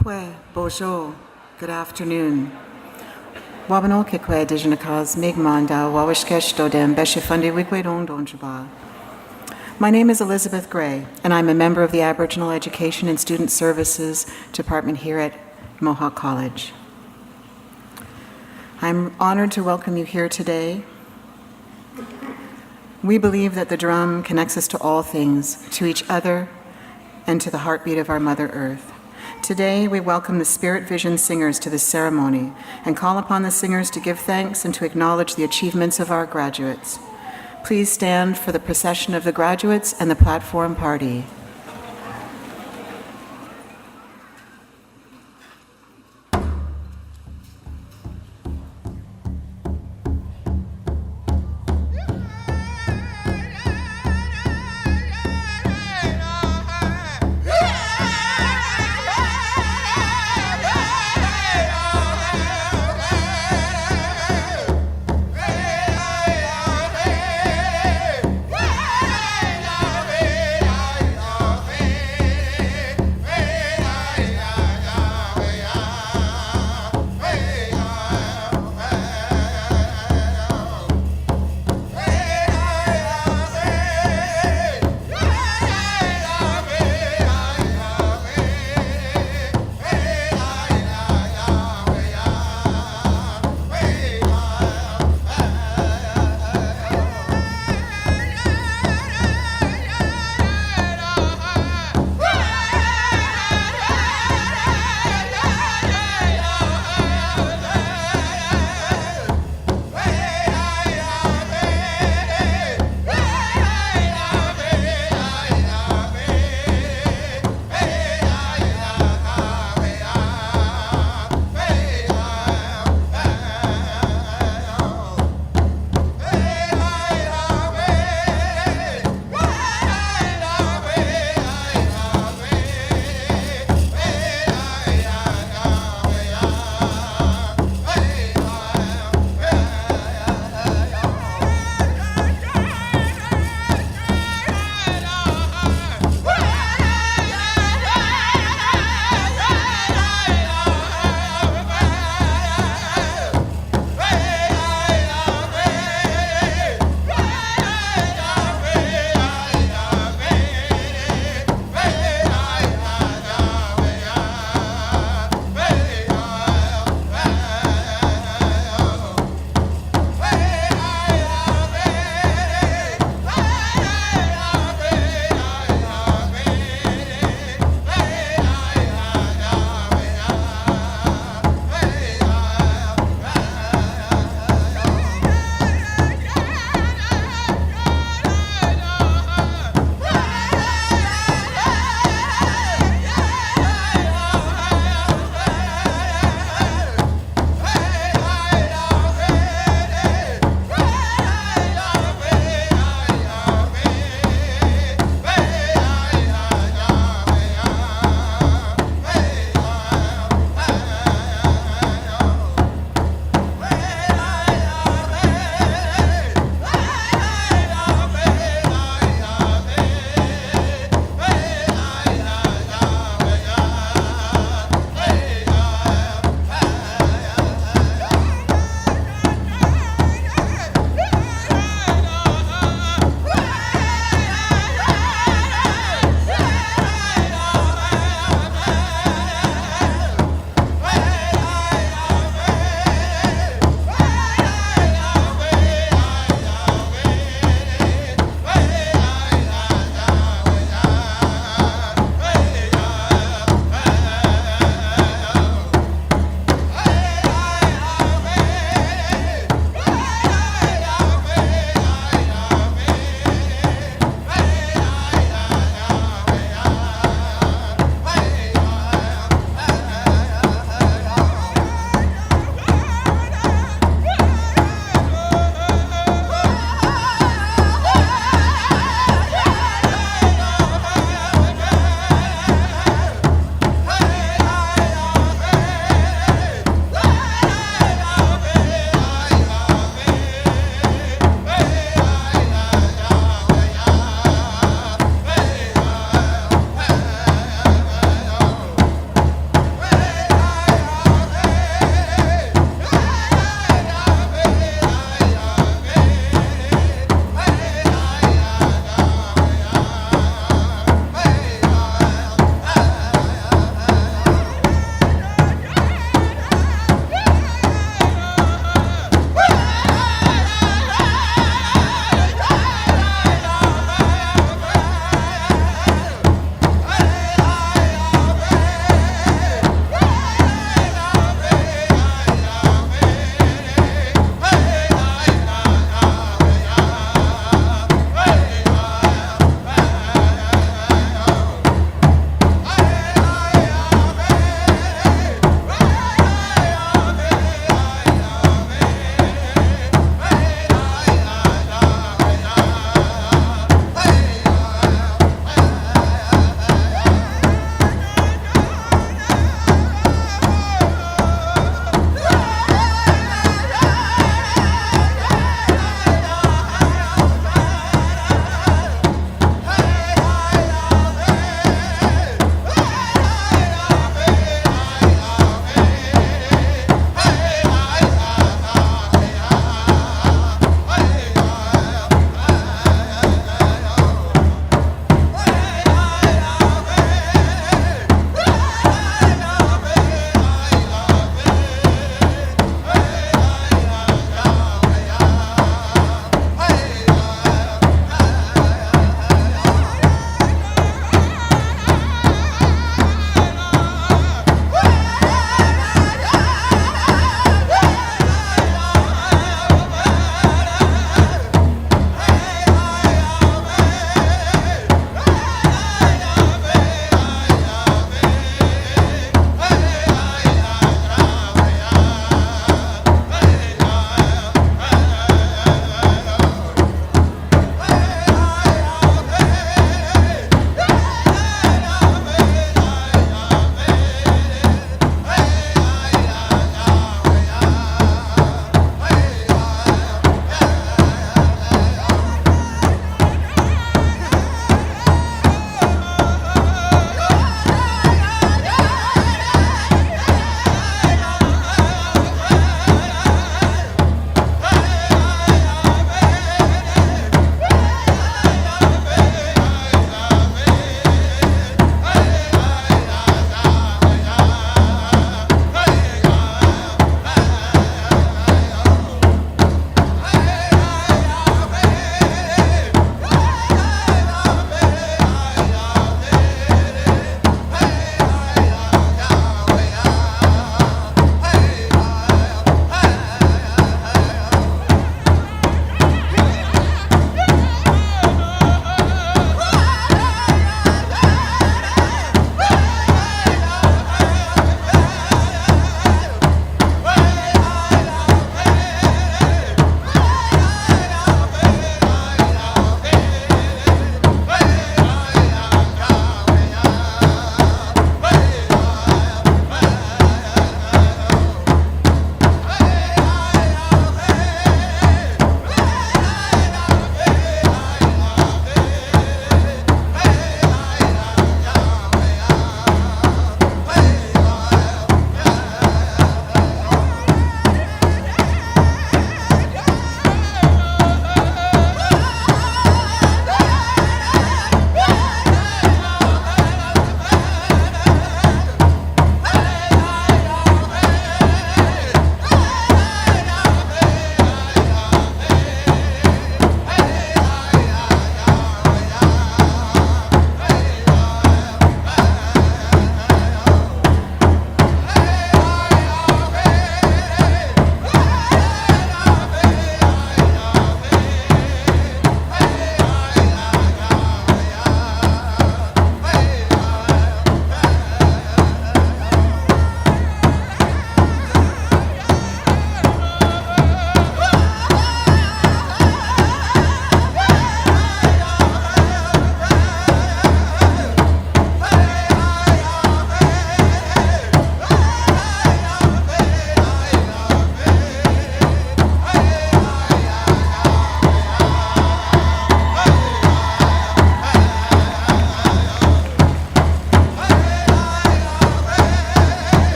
Kikwe, Bojo, good afternoon. Wabano Kikwe, Dijinakas, Migmanda, Wawishkesh Dodem, Beshifundi Wigwe Donjaba. My name is Elizabeth Gray, and I'm a member of the Aboriginal Education and Student Services Department here at Mohawk College. I'm honored to welcome you here today. We believe that the drum connects us to all things, to each other, and to the heartbeat of our Mother Earth. Today, we welcome the Spirit Vision singers to this ceremony and call upon the singers to give thanks and to acknowledge the achievements of our graduates. Please stand for the procession of the graduates and the platform party.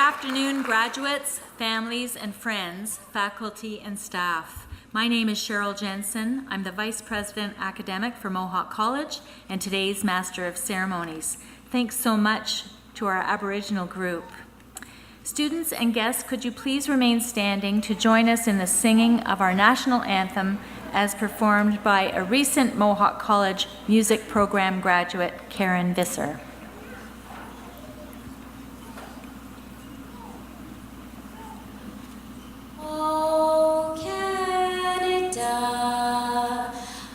afternoon, graduates, families, and friends, faculty, and staff. My name is Cheryl Jensen. I'm the Vice President Academic for Mohawk College and today's Master of Ceremonies. Thanks so much to our Aboriginal group. Students and guests, could you please remain standing to join us in the singing of our national anthem as performed by a recent Mohawk College music program graduate, Karen Visser. Oh, Canada,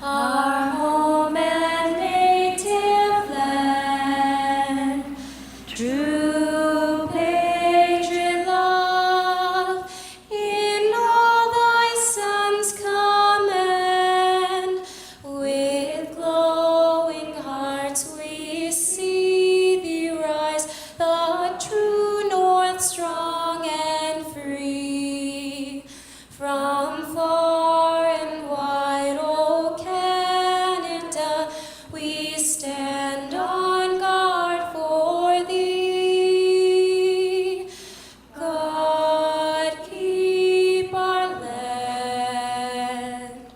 our home and native land, true patriot love, in all thy sons command, with glowing hearts we see thee rise, the true north strong and free. From far and wide, O Canada, we stand on guard for thee. God keep our land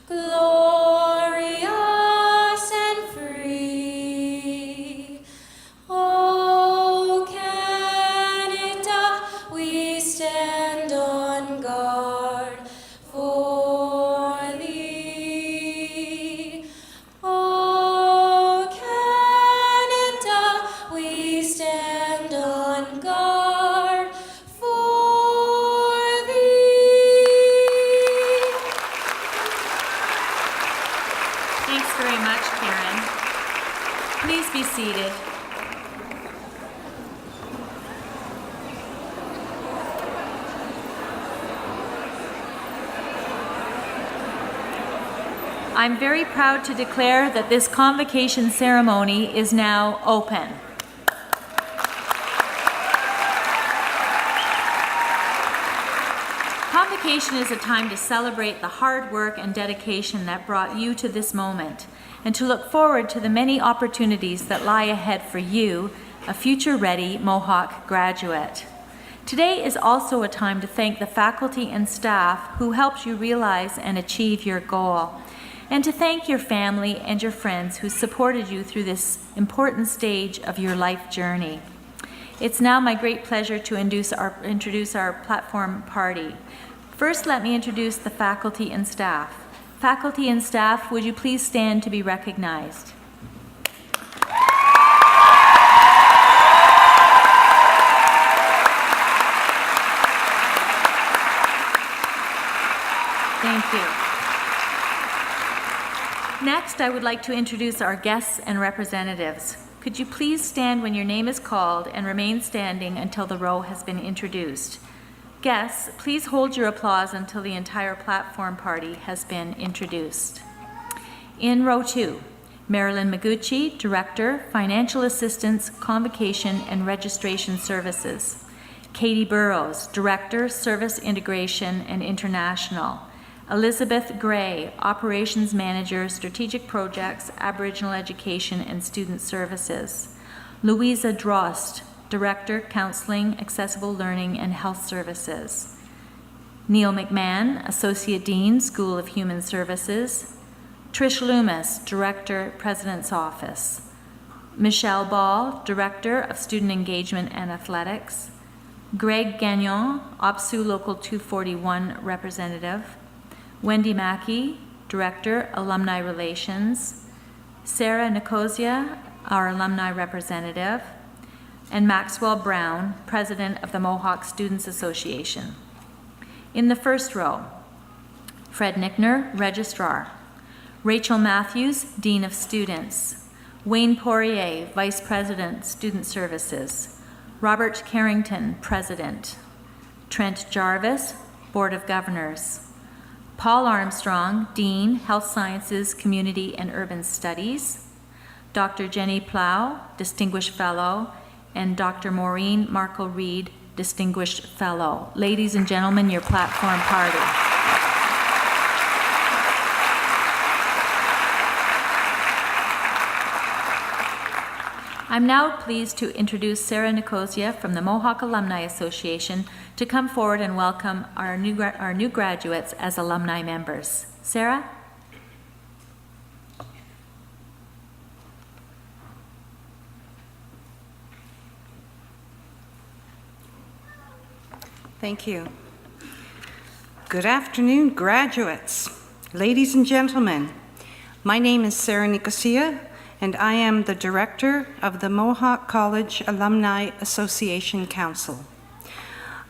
glorious and free. O Canada, we stand on guard for thee. O Canada, we stand on guard for thee. Thanks very much, Karen. Please be seated. I'm very proud to declare that this convocation ceremony is now open. Convocation is a time to celebrate the hard work and dedication that brought you to this moment, and to look forward to the many opportunities that lie ahead for you, a future-ready Mohawk graduate. Today is also a time to thank the faculty and staff who helped you realize and achieve your goal, and to thank your family and your friends who supported you through this important stage of your life journey. It's now my great pleasure to introduce our platform party. First, let me introduce the faculty and staff. Faculty and staff, would you please stand to be recognized? Thank you. Next, I would like to introduce our guests and representatives. Could you please stand when your name is called and remain standing until the row has been introduced? Guests, please hold your applause until the entire platform party has been introduced. In row 2, Marilyn Maguchi, Director, Financial Assistance, Convocation and Registration Services. Katie Burrows, Director, Service Integration and International. Elizabeth Gray, Operations Manager, Strategic Projects, Aboriginal Education and Student Services. Louisa Drost, Director, Counseling, Accessible Learning and Health Services. Neil McMahon, Associate Dean, School of Human Services. Trish Loomis, Director, President's Office. Michelle Ball, Director of Student Engagement and Athletics. Greg Gagnon, OPSU Local 241 Representative. Wendy Mackey, Director, Alumni Relations. Sarah Nicosia, our Alumni Representative. And Maxwell Brown, President of the Mohawk Students Association. In the first row, Fred Nickner, Registrar. Rachel Matthews, Dean of Students. Wayne Poirier, Vice President, Student Services. Robert Carrington, President. Trent Jarvis, Board of Governors. Paul Armstrong, Dean, Health Sciences, Community and Urban Studies. Dr. Jenny Plow, Distinguished Fellow, and Dr. Maureen Markle-Reed, Distinguished Fellow. Ladies and gentlemen, your platform party. I'm now pleased to introduce Sarah Nicosia from the Mohawk Alumni Association to come forward and welcome our new graduates as alumni members. Sarah? Thank you. Good afternoon, graduates. Ladies and gentlemen, my name is Sarah Nicosia, and I am the Director of the Mohawk College Alumni Association Council.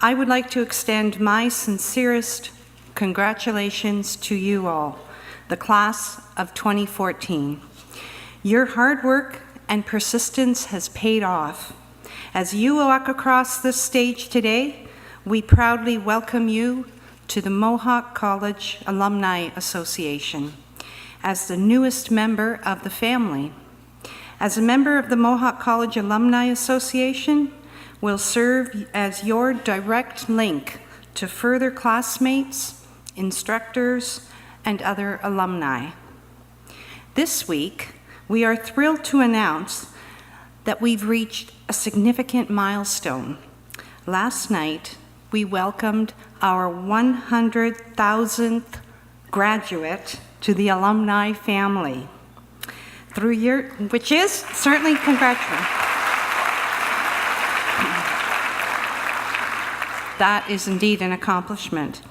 I would like to extend my sincerest congratulations to you all, the class of 2014. Your hard work and persistence has paid off. As you walk across this stage today, we proudly welcome you to the Mohawk College Alumni Association as the newest member of the family. As a member of the Mohawk College Alumni Association, will serve as your direct link to further classmates, instructors, and other alumni. This week, we are thrilled to announce that we've reached a significant milestone. Last night, we welcomed our 100,000th graduate to the alumni family. Which is certainly congratulations. That is indeed an accomplishment.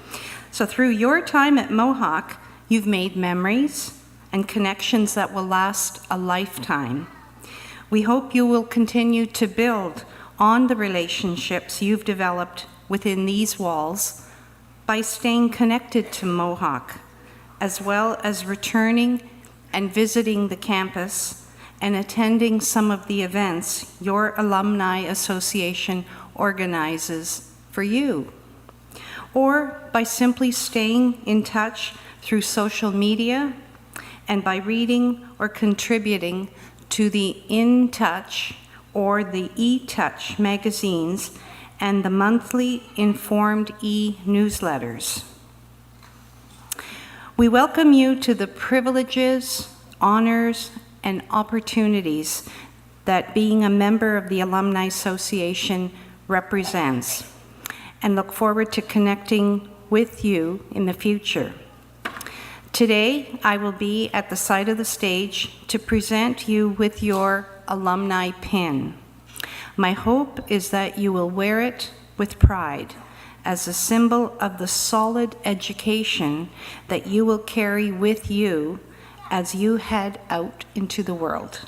So through your time at Mohawk, you've made memories and connections that will last a lifetime. We hope you will continue to build on the relationships you've developed within these walls by staying connected to Mohawk, as well as returning and visiting the campus and attending some of the events your alumni association organizes for you, or by simply staying in touch through social media and by reading or contributing to the In Touch or the E-Touch magazines and the monthly Informed e-newsletters. We welcome you to the privileges, honors, and opportunities that being a member of the Alumni Association represents, and look forward to connecting with you in the future. Today, I will be at the side of the stage to present you with your alumni pin. My hope is that you will wear it with pride as a symbol of the solid education that you will carry with you as you head out into the world.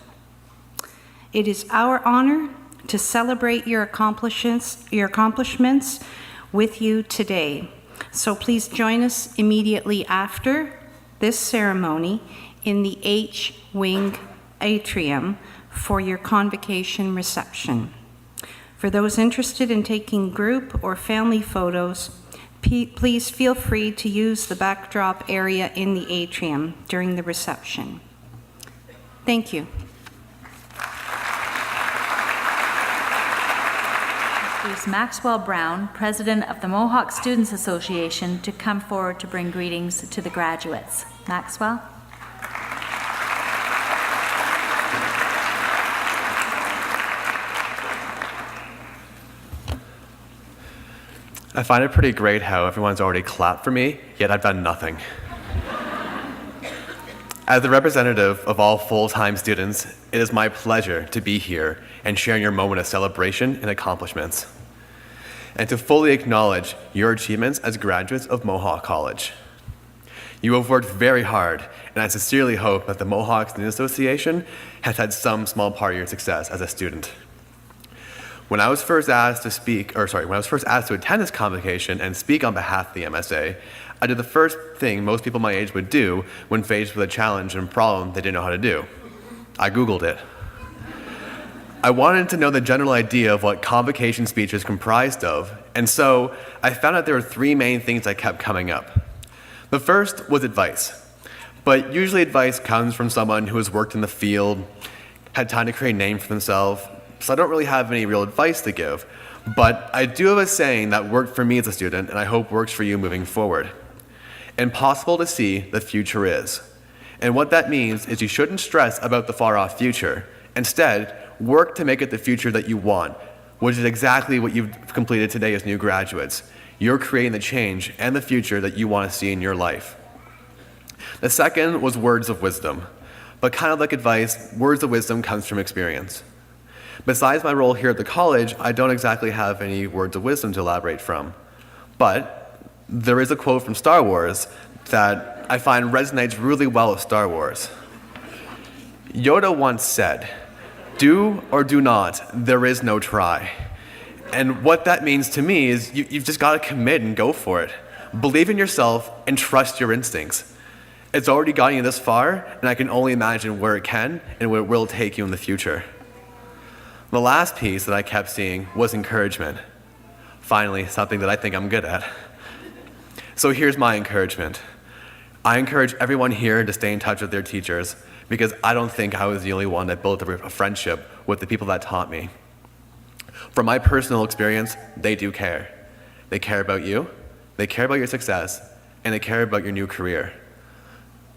It is our honor to celebrate your accomplishments with you today. So please join us immediately after this ceremony in the H-Wing atrium for your convocation reception. For those interested in taking group or family photos, please feel free to use the backdrop area in the atrium during the reception. Thank you. Introduce Maxwell Brown, President of the Mohawk Students Association, to come forward to bring greetings to the graduates. Maxwell? I find it pretty great how everyone's already clapped for me, yet I've done nothing. As the representative of all full-time students, it is my pleasure to be here and share your moment of celebration and accomplishments, and to fully acknowledge your achievements as graduates of Mohawk College. You have worked very hard, and I sincerely hope that the Mohawk Student Association has had some small part of your success as a student. When I was first asked to attend this convocation and speak on behalf of the MSA, I did the first thing most people my age would do when faced with a challenge and problem they didn't know how to do. I Googled it. I wanted to know the general idea of what convocation speech is comprised of, and so I found out there were three main things that kept coming up. The first was advice, but usually advice comes from someone who has worked in the field, had time to create a name for themselves, so I don't really have any real advice to give, but I do have a saying that worked for me as a student and I hope works for you moving forward. Impossible to see, the future is. And what that means is you shouldn't stress about the far-off future. Instead, work to make it the future that you want, which is exactly what you've completed today as new graduates. You're creating the change and the future that you want to see in your life. The second was words of wisdom. But kind of like advice, words of wisdom comes from experience. Besides my role here at the college, I don't exactly have any words of wisdom to elaborate from. But there is a quote from Star Wars that I find resonates really well with Star Wars. Yoda once said, "Do or do not, there is no try." And what that means to me is you've just got to commit and go for it. Believe in yourself and trust your instincts. It's already gotten you this far, and I can only imagine where it can and where it will take you in the future. The last piece that I kept seeing was encouragement. Finally, something that I think I'm good at. So here's my encouragement. I encourage everyone here to stay in touch with their teachers, because I don't think I was the only one that built a friendship with the people that taught me. From my personal experience, they do care. They care about you, they care about your success, and they care about your new career.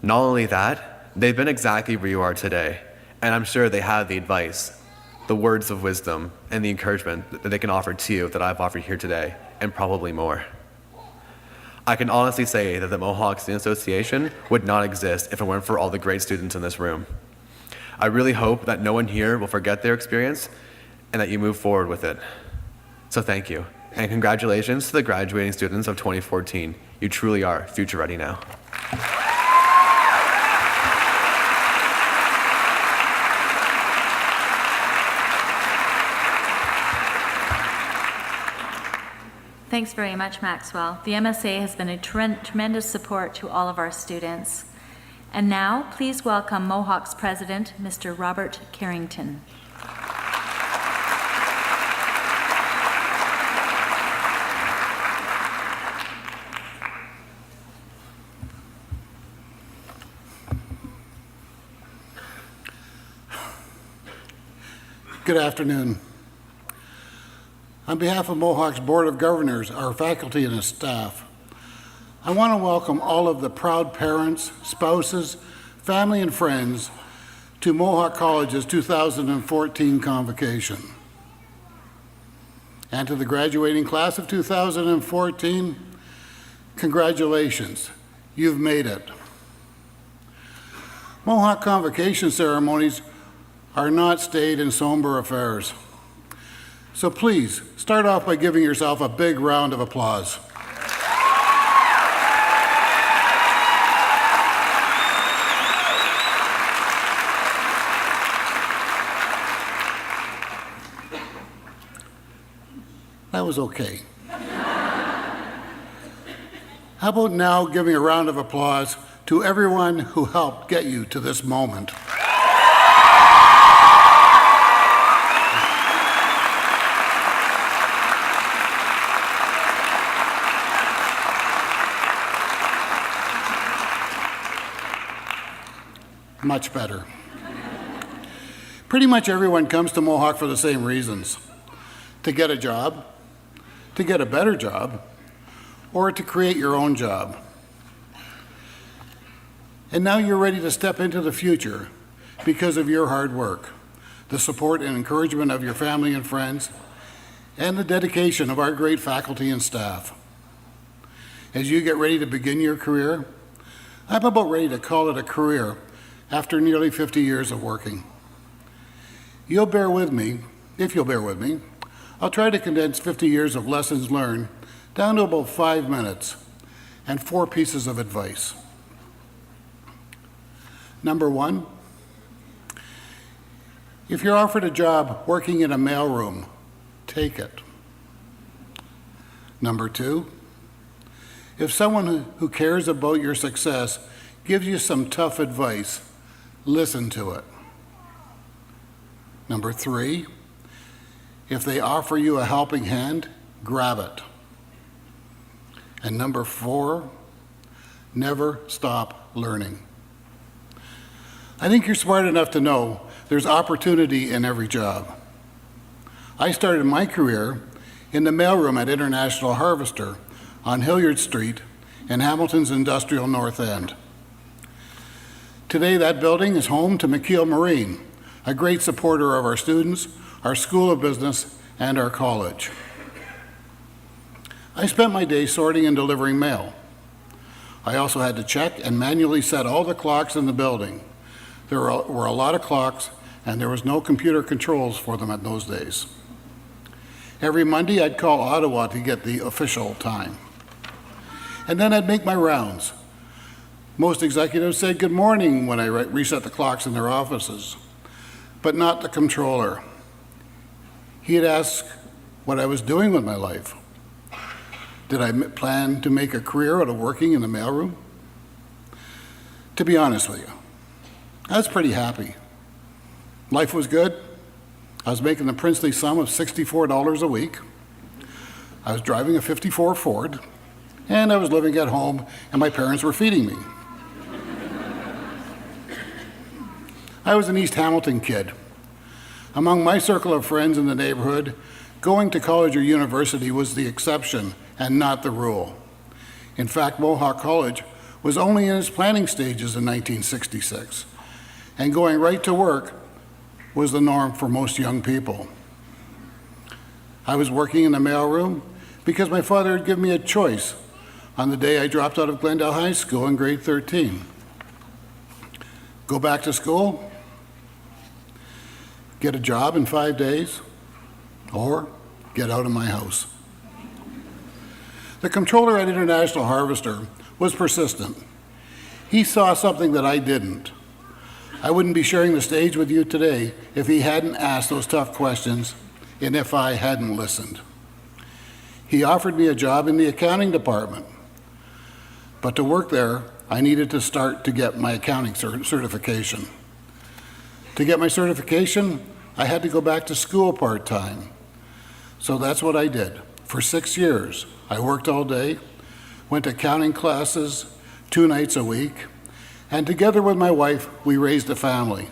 Not only that, they've been exactly where you are today, and I'm sure they have the advice, the words of wisdom, and the encouragement that they can offer to you that I've offered here today, and probably more. I can honestly say that the Mohawk Student Association would not exist if it weren't for all the great students in this room. I really hope that no one here will forget their experience and that you move forward with it. So thank you, and congratulations to the graduating students of 2014. You truly are future ready now. Thanks very much, Maxwell. The MSA has been a tremendous support to all of our students. And now, please welcome Mohawk's president, Mr. Robert Carrington. Good afternoon. On behalf of Mohawk's Board of Governors, our faculty and staff, I want to welcome all of the proud parents, spouses, family, and friends to Mohawk College's 2014 convocation. And to the graduating class of 2014, congratulations, you've made it. Mohawk convocation ceremonies are not staid and somber affairs. So please, start off by giving yourself a big round of applause. That was okay. How about now giving a round of applause to everyone who helped get you to this moment? Much better. Pretty much everyone comes to Mohawk for the same reasons: to get a job, to get a better job, or to create your own job. And now you're ready to step into the future because of your hard work, the support and encouragement of your family and friends, and the dedication of our great faculty and staff. As you get ready to begin your career, I'm about ready to call it a career after nearly 50 years of working. If you'll bear with me, I'll try to condense 50 years of lessons learned down to about 5 minutes and 4 pieces of advice. Number 1, if you're offered a job working in a mailroom, take it. Number 2, if someone who cares about your success gives you some tough advice, listen to it. Number 3, if they offer you a helping hand, grab it. And number 4, never stop learning. I think you're smart enough to know there's opportunity in every job. I started my career in the mailroom at International Harvester on Hilliard Street in Hamilton's industrial North End. Today, that building is home to McKeel Marine, a great supporter of our students, our School of Business, and our college. I spent my day sorting and delivering mail. I also had to check and manually set all the clocks in the building. There were a lot of clocks, and there was no computer controls for them in those days. Every Monday, I'd call Ottawa to get the official time. And then I'd make my rounds. Most executives said good morning when I reset the clocks in their offices, but not the controller. He'd ask what I was doing with my life. Did I plan to make a career out of working in the mailroom? To be honest with you, I was pretty happy. Life was good. I was making the princely sum of $64 a week. I was driving a '54 Ford, and I was living at home, and my parents were feeding me. I was an East Hamilton kid. Among my circle of friends in the neighborhood, going to college or university was the exception and not the rule. In fact, Mohawk College was only in its planning stages in 1966, and going right to work was the norm for most young people. I was working in the mailroom because my father had given me a choice on the day I dropped out of Glendale High School in grade 13. Go back to school, get a job in 5 days, or get out of my house. The controller at International Harvester was persistent. He saw something that I didn't. I wouldn't be sharing the stage with you today if he hadn't asked those tough questions and if I hadn't listened. He offered me a job in the accounting department. But to work there, I needed to start to get my accounting certification. To get my certification, I had to go back to school part-time. So that's what I did. For 6 years, I worked all day, went to accounting classes 2 nights a week, and together with my wife, we raised a family.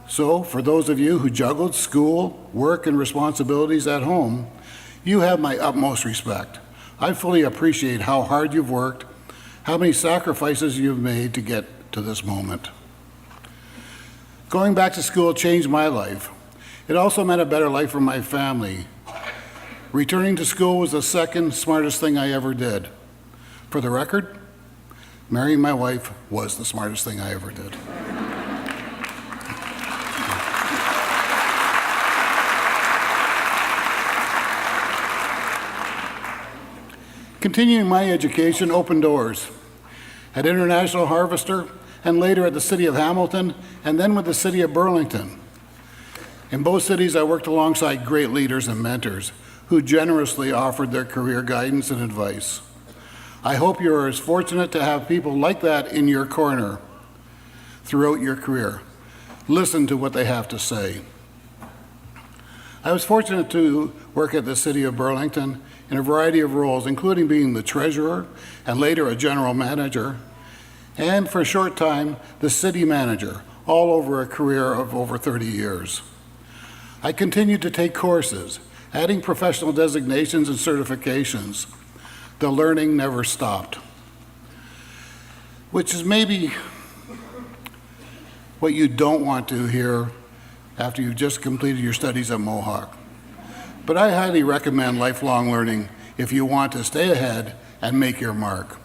So, for those of you who juggled school, work, and responsibilities at home, you have my utmost respect. I fully appreciate how hard you've worked, how many sacrifices you've made to get to this moment. Going back to school changed my life. It also meant a better life for my family. Returning to school was the second smartest thing I ever did. For the record, marrying my wife was the smartest thing I ever did. Continuing my education opened doors. At International Harvester, and later at the City of Hamilton, and then with the City of Burlington. In both cities, I worked alongside great leaders and mentors who generously offered their career guidance and advice. I hope you are as fortunate to have people like that in your corner throughout your career. Listen to what they have to say. I was fortunate to work at the City of Burlington in a variety of roles, including being the treasurer and later a general manager, and for a short time, the city manager, all over a career of over 30 years. I continued to take courses, adding professional designations and certifications. The learning never stopped, which is maybe what you don't want to hear after you've just completed your studies at Mohawk. But I highly recommend lifelong learning if you want to stay ahead and make your mark.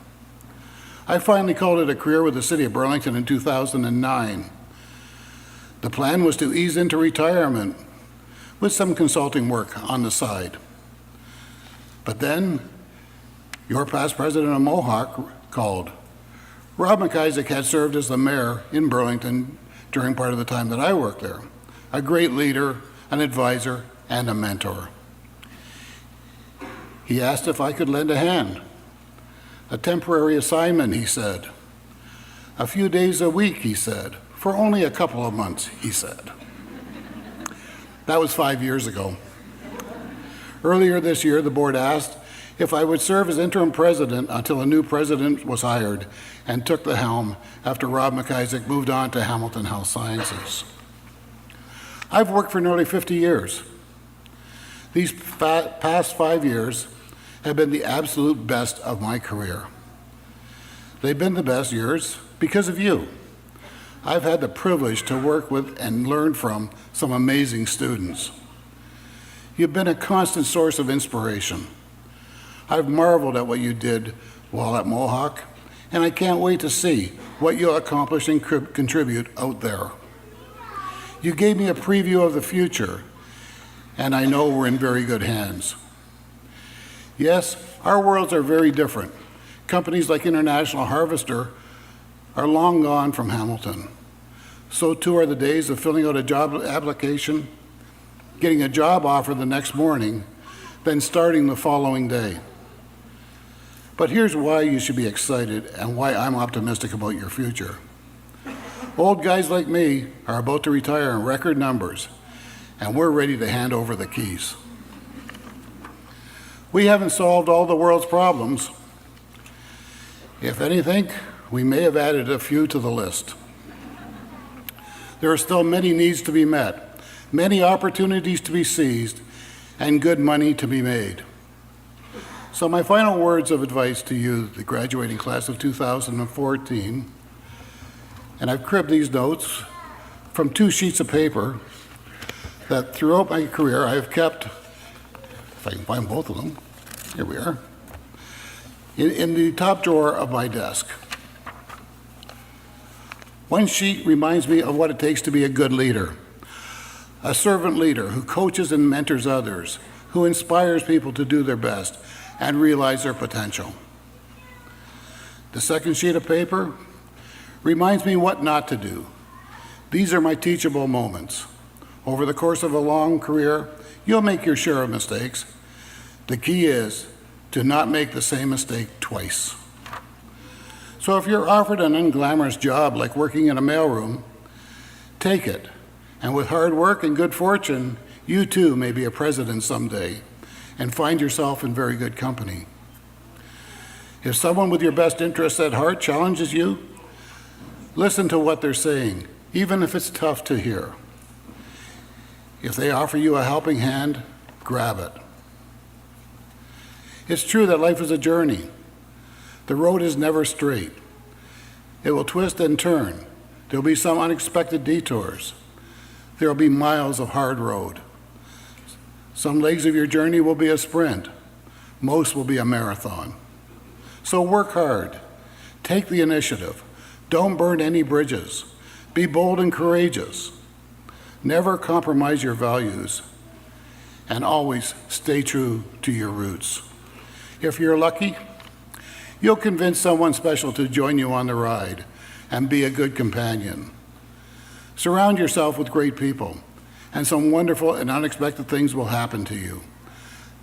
I finally called it a career with the City of Burlington in 2009. The plan was to ease into retirement with some consulting work on the side. But then, your past president of Mohawk called. Rob McIsaac had served as the mayor in Burlington during part of the time that I worked there. A great leader, an advisor, and a mentor. He asked if I could lend a hand. A temporary assignment, he said. A few days a week, he said. For only a couple of months, he said. That was 5 years ago. Earlier this year, the board asked if I would serve as interim president until a new president was hired and took the helm after Rob McIsaac moved on to Hamilton Health Sciences. I've worked for nearly 50 years. These past 5 years have been the absolute best of my career. They've been the best years because of you. I've had the privilege to work with and learn from some amazing students. You've been a constant source of inspiration. I've marveled at what you did while at Mohawk, and I can't wait to see what you'll accomplish and contribute out there. You gave me a preview of the future, and I know we're in very good hands. Yes, our worlds are very different. Companies like International Harvester are long gone from Hamilton. So too are the days of filling out a job application, getting a job offer the next morning, then starting the following day. But here's why you should be excited and why I'm optimistic about your future. Old guys like me are about to retire in record numbers, and we're ready to hand over the keys. We haven't solved all the world's problems. If anything, we may have added a few to the list. There are still many needs to be met, many opportunities to be seized, and good money to be made. So my final words of advice to you, the graduating class of 2014, and I've cribbed these notes from 2 sheets of paper that throughout my career I've kept, if I can find both of them, here we are, in the top drawer of my desk. One sheet reminds me of what it takes to be a good leader, a servant leader who coaches and mentors others, who inspires people to do their best and realize their potential. The second sheet of paper reminds me what not to do. These are my teachable moments. Over the course of a long career, you'll make your share of mistakes. The key is to not make the same mistake twice. So if you're offered an unglamorous job like working in a mailroom, take it. And with hard work and good fortune, you too may be a president someday and find yourself in very good company. If someone with your best interests at heart challenges you, listen to what they're saying, even if it's tough to hear. If they offer you a helping hand, grab it. It's true that life is a journey. The road is never straight. It will twist and turn. There'll be some unexpected detours. There'll be miles of hard road. Some legs of your journey will be a sprint. Most will be a marathon. So work hard. Take the initiative. Don't burn any bridges. Be bold and courageous. Never compromise your values. And always stay true to your roots. If you're lucky, you'll convince someone special to join you on the ride and be a good companion. Surround yourself with great people, and some wonderful and unexpected things will happen to you.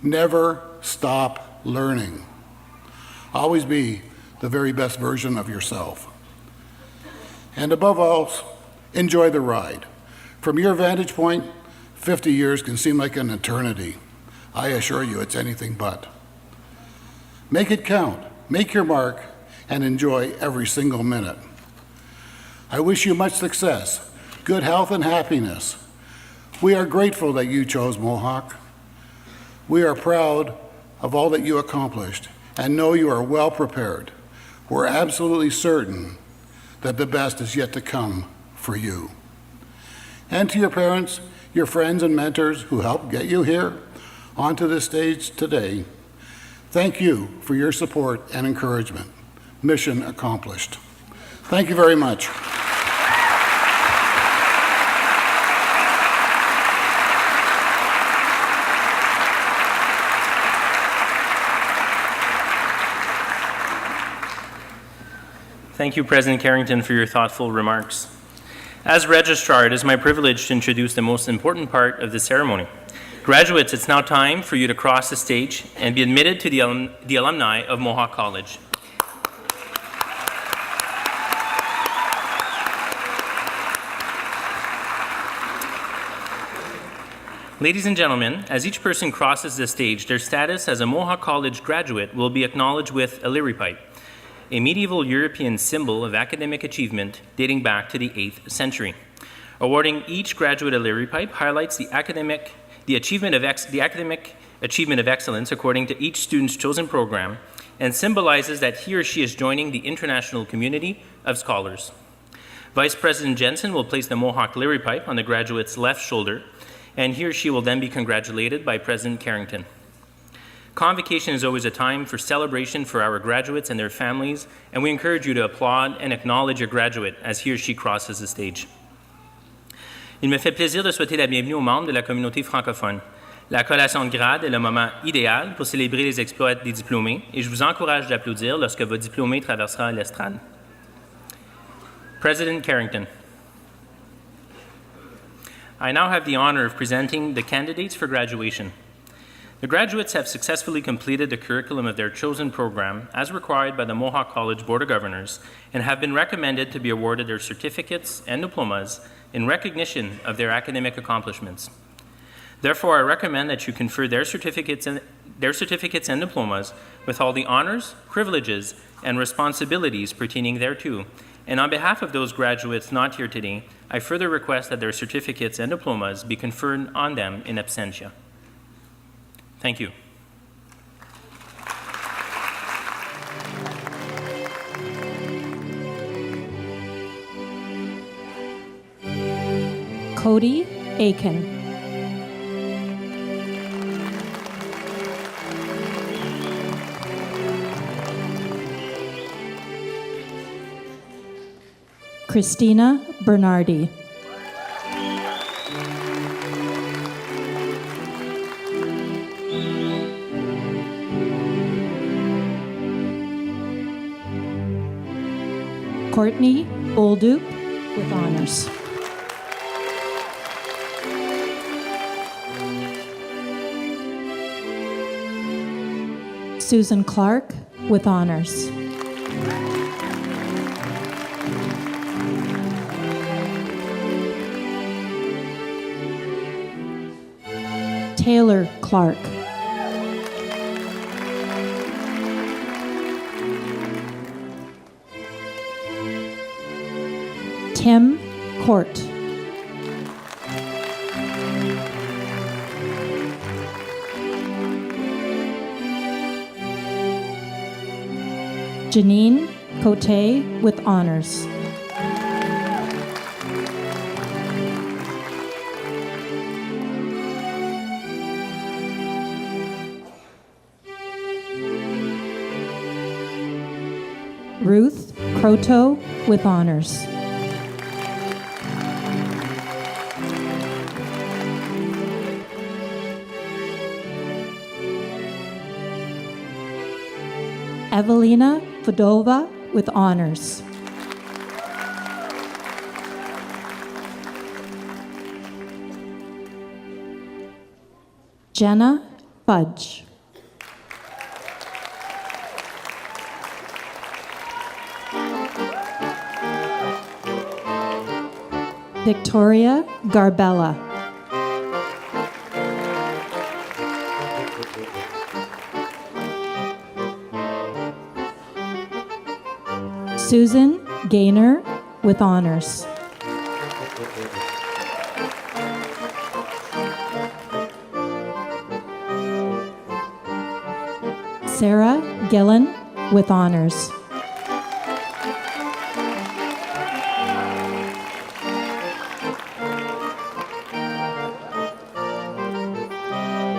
Never stop learning. Always be the very best version of yourself. And above all, enjoy the ride. From your vantage point, 50 years can seem like an eternity. I assure you it's anything but. Make it count, make your mark, and enjoy every single minute. I wish you much success, good health, and happiness. We are grateful that you chose Mohawk. We are proud of all that you accomplished and know you are well prepared. We're absolutely certain that the best is yet to come for you. And to your parents, your friends and mentors who helped get you here onto this stage today, thank you for your support and encouragement. Mission accomplished. Thank you very much. Thank you, President Carrington, for your thoughtful remarks. As Registrar, it is my privilege to introduce the most important part of the ceremony. Graduates, it's now time for you to cross the stage and be admitted to the alumni of Mohawk College. Ladies and gentlemen, as each person crosses the stage, their status as a Mohawk College graduate will be acknowledged with a Leary pipe, a medieval European symbol of academic achievement dating back to the 8th century. Awarding each graduate a Leary pipe highlights the academic achievement of excellence according to each student's chosen program and symbolizes that he or she is joining the international community of scholars. Vice President Jensen will place the Mohawk Leary pipe on the graduate's left shoulder, and he or she will then be congratulated by President Carrington. Convocation is always a time for celebration for our graduates and their families, and we encourage you to applaud and acknowledge your graduate as he or she crosses the stage. Il me fait plaisir de souhaiter la bienvenue aux membres de la communauté francophone. La collation de grade est le moment idéal pour célébrer les exploits des diplômés et je vous encourage d'applaudir lorsque votre diplômé traversera l'estrade. President Carrington. I now have the honor of presenting the candidates for graduation. The graduates have successfully completed the curriculum of their chosen program as required by the Mohawk College Board of Governors and have been recommended to be awarded their certificates and diplomas in recognition of their academic accomplishments. Therefore, I recommend that you confer their certificates and diplomas with all the honors, privileges, and responsibilities pertaining thereto. And on behalf of those graduates not here today, I further request that their certificates and diplomas be conferred on them in absentia. Thank you. Cody Aiken. Christina Bernardi. Courtney Bolduc with honors. Susan Clark with honors. Taylor Clark. Tim Court. Janine Cote with honors. Ruth Croto with honors. Evelina Fedova with honors. Jenna Fudge. Victoria Garbella. Susan Gaynor with honors. Sarah Gillen with honors.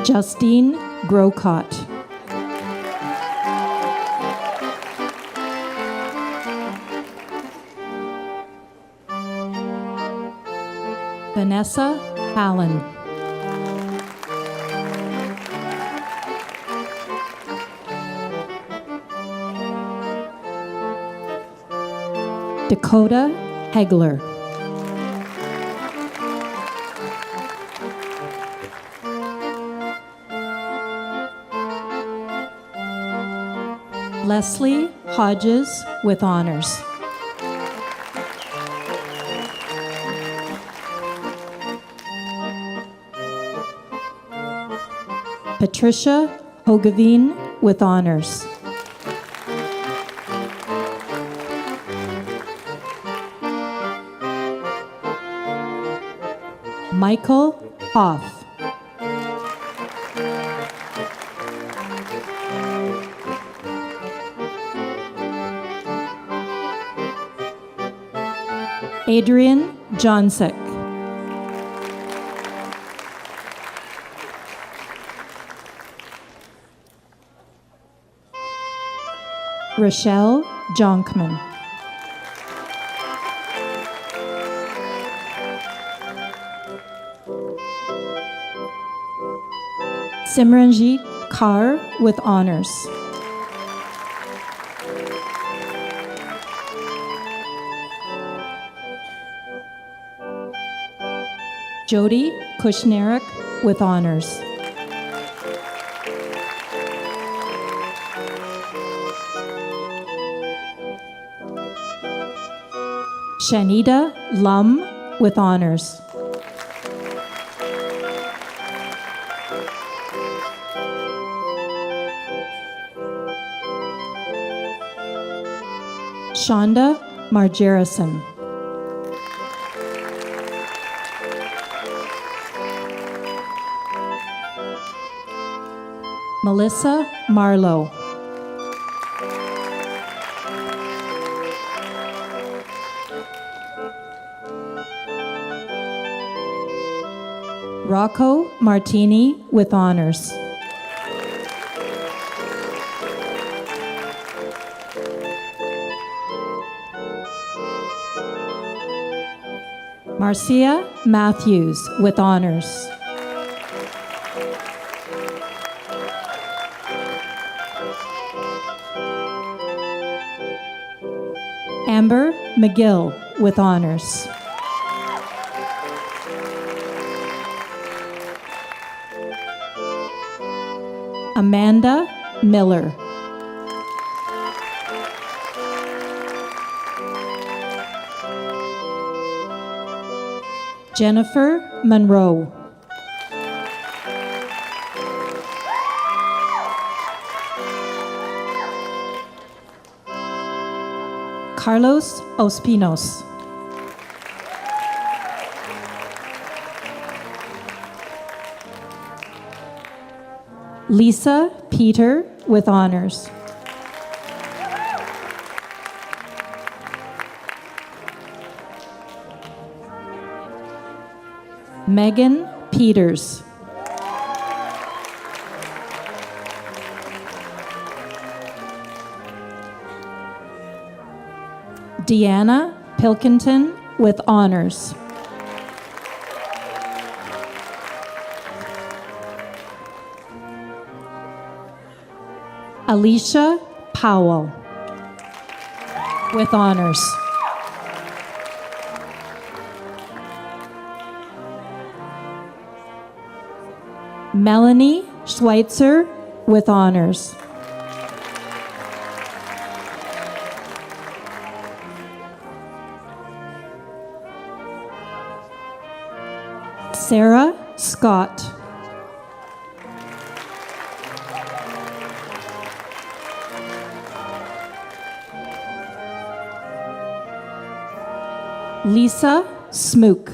Justine Grocott. Vanessa Allen. Dakota Hegler. Leslie Hodges with honors. Patricia Hogavine with honors. Michael Hoff. Adrian Johnsick. Rochelle Jonkman. Simranjit Kaur with honors. Jody Kushnarik with honors. ShanEda Lum with honors. Shonda Margerison. Melissa Marlowe. Rocco Martini with honors. Marcia Matthews with honors. Amber McGill with honors. Amanda Miller. Jennifer Monroe. Carlos Ospinos. Lisa Peter with honors. Megan Peters. Deanna Pilkington with honors. Alicia Powell with honors. Melanie Schweitzer with honors. Sarah Scott. Lisa Smook.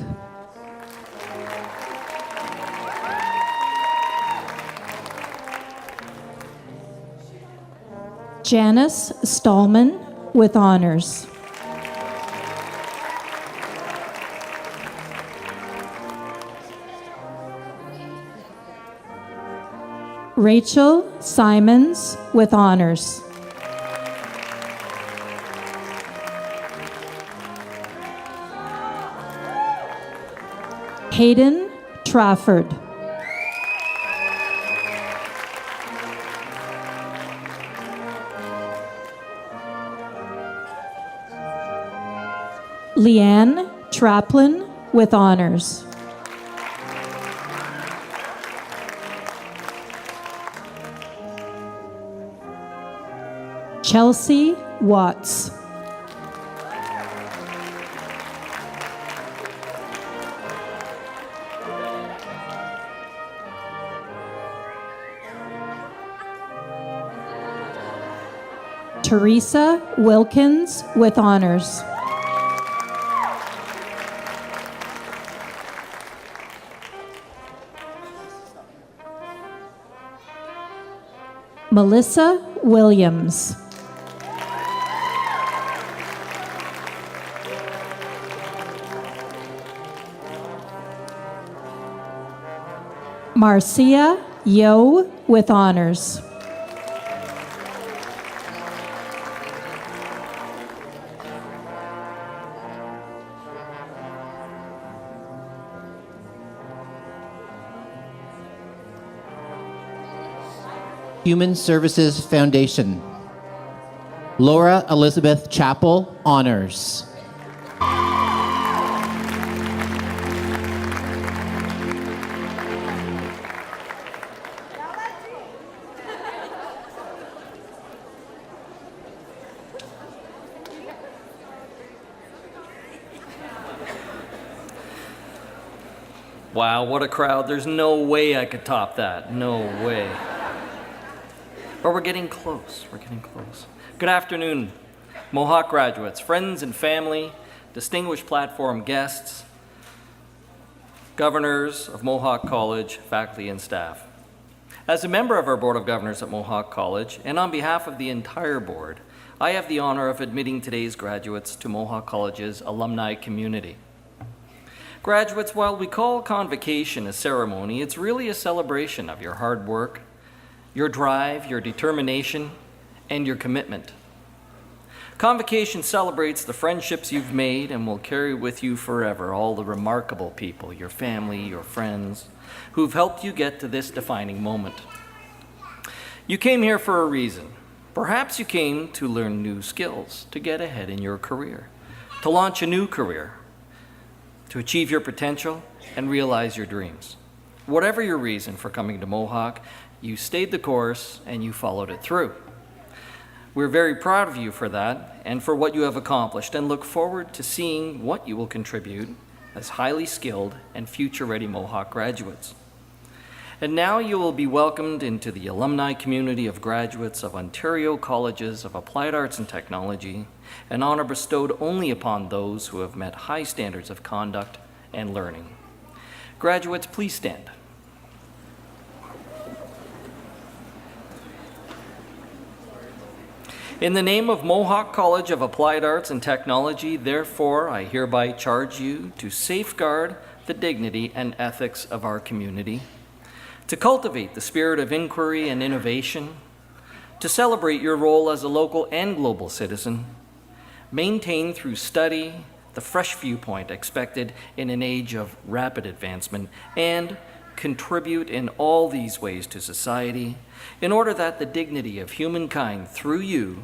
Janice Stallman with honors. Rachel Simons with honors. Hayden Trafford. Leanne Traplin with honors. Chelsea Watts. Teresa Wilkins with honors. Melissa Williams. Marcia Yo with honors. Human Services Foundation. Laura Elizabeth Chappell, honors. Wow, what a crowd. There's no way I could top that. No way. But we're getting close. We're getting close. Good afternoon, Mohawk graduates, friends and family, distinguished platform guests, governors of Mohawk College, faculty and staff. As a member of our Board of Governors at Mohawk College, and on behalf of the entire board, I have the honor of admitting today's graduates to Mohawk College's alumni community. Graduates, while we call convocation a ceremony, it's really a celebration of your hard work, your drive, your determination, and your commitment. Convocation celebrates the friendships you've made and will carry with you forever all the remarkable people, your family, your friends, who've helped you get to this defining moment. You came here for a reason. Perhaps you came to learn new skills, to get ahead in your career, to launch a new career, to achieve your potential and realize your dreams. Whatever your reason for coming to Mohawk, you stayed the course and you followed it through. We're very proud of you for that and for what you have accomplished, and look forward to seeing what you will contribute as highly skilled and future-ready Mohawk graduates. And now you will be welcomed into the alumni community of graduates of Ontario Colleges of Applied Arts and Technology, an honor bestowed only upon those who have met high standards of conduct and learning. Graduates, please stand. In the name of Mohawk College of Applied Arts and Technology, therefore, I hereby charge you to safeguard the dignity and ethics of our community, to cultivate the spirit of inquiry and innovation, to celebrate your role as a local and global citizen, maintain through study the fresh viewpoint expected in an age of rapid advancement, and contribute in all these ways to society in order that the dignity of humankind through you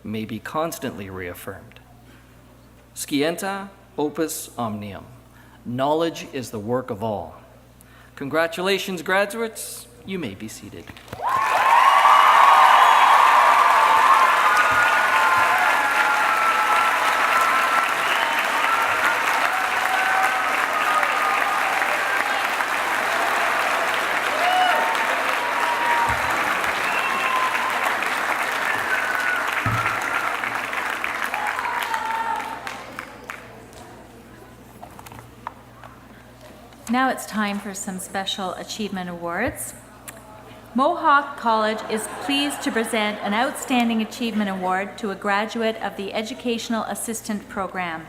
may be constantly reaffirmed. Scientia opus omnium. Knowledge is the work of all. Congratulations, graduates. You may be seated. Now it's time for some special achievement awards. Mohawk College is pleased to present an Outstanding Achievement Award to a graduate of the Educational Assistant Program.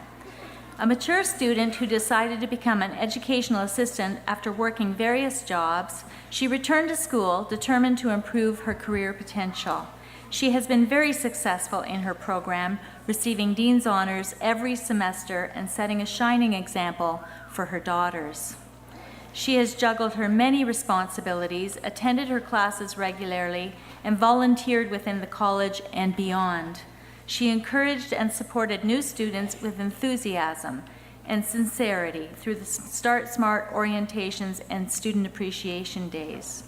A mature student who decided to become an educational assistant after working various jobs, she returned to school determined to improve her career potential. She has been very successful in her program, receiving Dean's Honors every semester and setting a shining example for her daughters. She has juggled her many responsibilities, attended her classes regularly, and volunteered within the college and beyond. She encouraged and supported new students with enthusiasm and sincerity through the Start Smart orientations and student appreciation days.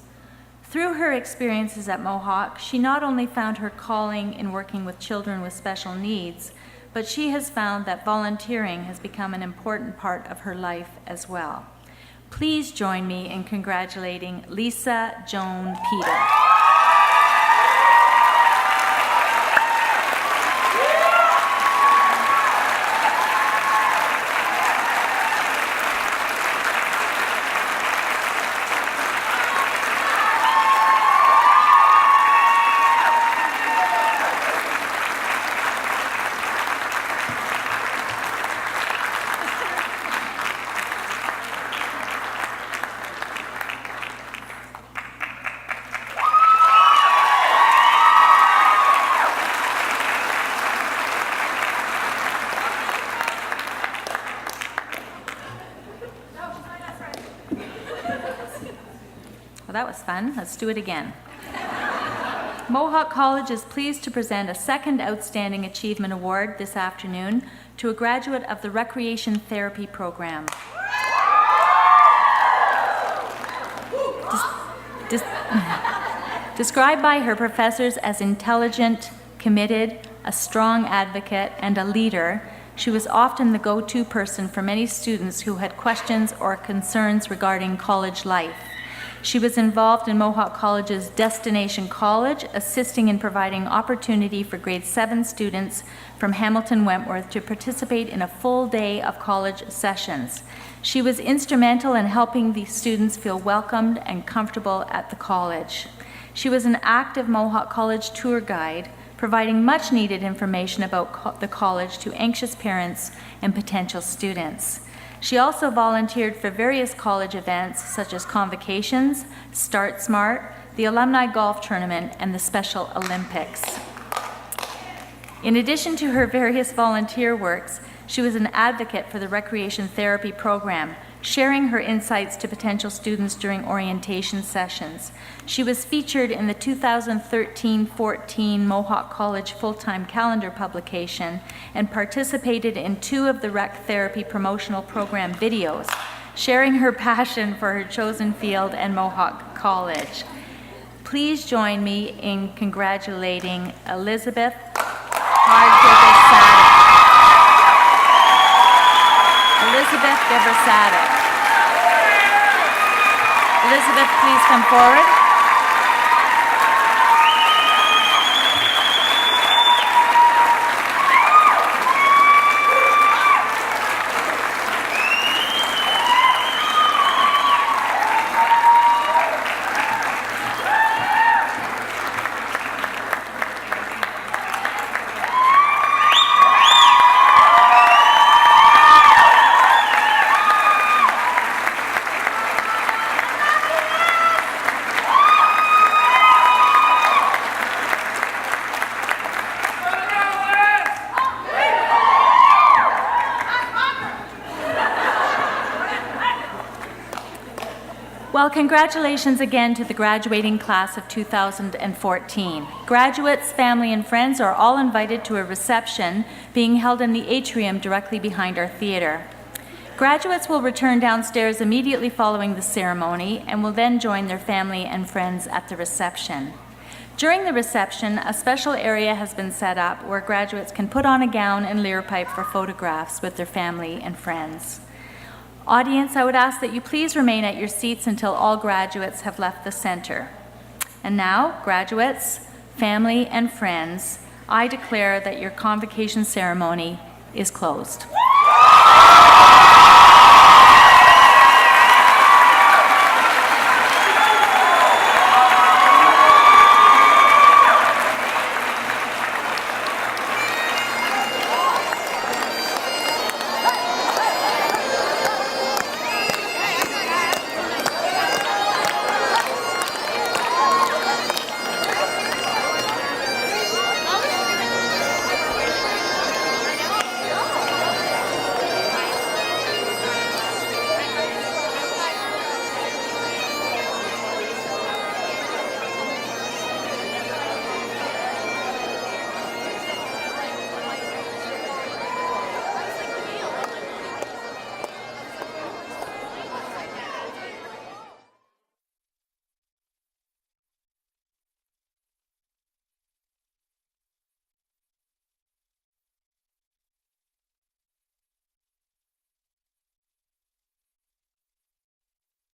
Through her experiences at Mohawk, she not only found her calling in working with children with special needs, but she has found that volunteering has become an important part of her life as well. Please join me in congratulating Lisa Joan Peter. that was fun. Let's do it again. Mohawk College is pleased to present a second Outstanding Achievement Award this afternoon to a graduate of the Recreation Therapy Program. Described by her professors as intelligent, committed, a strong advocate, and a leader, she was often the go-to person for many students who had questions or concerns regarding college life. She was involved in Mohawk College's Destination College, assisting in providing opportunity for grade 7 students from Hamilton Wentworth to participate in a full day of college sessions. She was instrumental in helping the students feel welcomed and comfortable at the college. She was an active Mohawk College tour guide, providing much needed information about the college to anxious parents and potential students. She also volunteered for various college events such as convocations, Start Smart, the Alumni Golf Tournament, and the Special Olympics. In addition to her various volunteer works, she was an advocate for the Recreation Therapy Program, sharing her insights to potential students during orientation sessions. She was featured in the 2013-14 Mohawk College full-time calendar publication and participated in 2 of the Rec Therapy promotional program videos, sharing her passion for her chosen field and Mohawk College. Please join me in congratulating Elizabeth Hardgiver-Sadek. Elizabeth Giver-Sadek. Elizabeth, please come forward. Well, congratulations again to the graduating class of 2014. Graduates, family, and friends are all invited to a reception being held in the atrium directly behind our theater. Graduates will return downstairs immediately following the ceremony and will then join their family and friends at the reception. During the reception, a special area has been set up where graduates can put on a gown and lyre pipe for photographs with their family and friends. Audience, I would ask that you please remain at your seats until all graduates have left the center. And now, graduates, family, and friends, I declare that your convocation ceremony is closed.